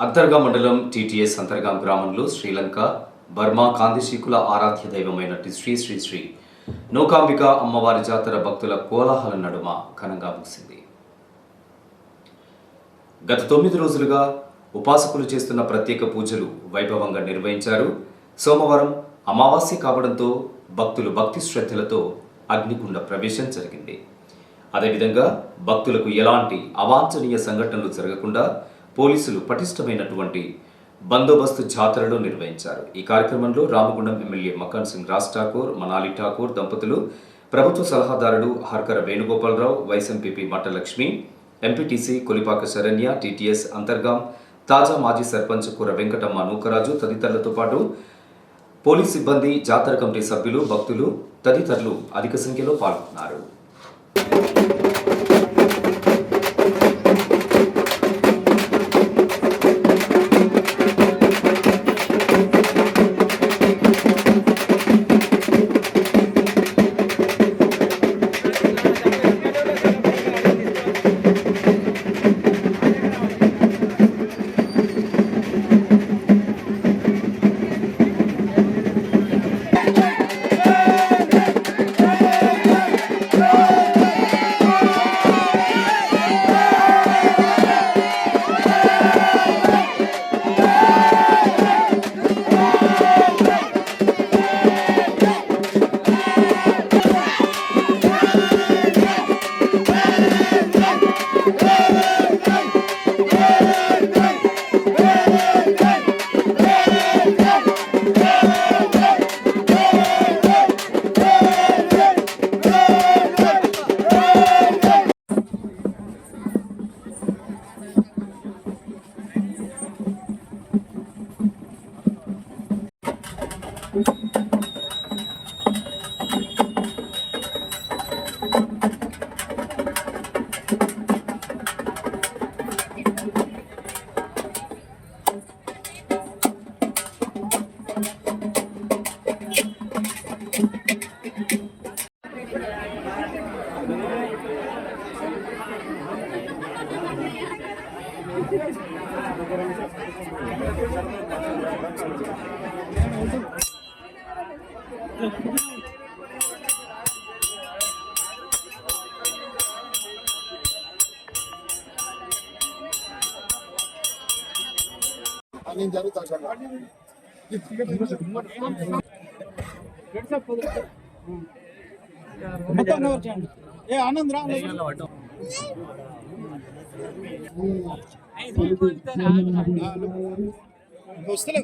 అంతర్గా మండలం టీటీఎస్ అంతర్గా గ్రామంలో శ్రీలంక బర్మా కాందిశీకుల ఆరాధ్య దైవమైన శ్రీ శ్రీ శ్రీ నౌకాంబిక అమ్మవారి జాతర భక్తుల కోలాహల నడుమ ఘనంగా ముగిసింది. గత 9 రోజులుగా ఉపాసకులు చేస్తున్న ప్రత్యేక పూజలు వైభవంగా నిర్వహించారు. సోమవారం అమావాస్య కావడంతో భక్తులు భక్తి శ్రద్ధలతో అగ్నికుండ ప్రవేశం జరిగింది. అదేవిధంగా భక్తులకు ఎలాంటి అవాంఛనీయ సంఘటనలు జరగకుండా పోలీసులు పటిష్టమైనటువంటి బందోబస్తు జాతరలో నిర్వహించారు. ఈ కార్యక్రమంలో రామగుండం ఎమ్మెల్యే మకాన్ సింగ్ రాజ్ ఠాకూర్, మనాలి ఠాకూర్ దంపతులు, ప్రభుత్వ సలహాదారుడు Harkara Venugopala Rao, vice MPP Mattalakshmi, MPTC Kolipaka Saranya, TTS Antargam తాజా మాజీ సర్పంచ్ కూర వెంకటమ్మ నూకరాజు తదితరులతో పాటు పోలీస్ సిబ్బంది, జాతర కమిటీ సభ్యులు, భక్తులు తదితరులు అధిక సంఖ్యలో పాల్గొన్నారు. ఆనంద్ రా వస్తలే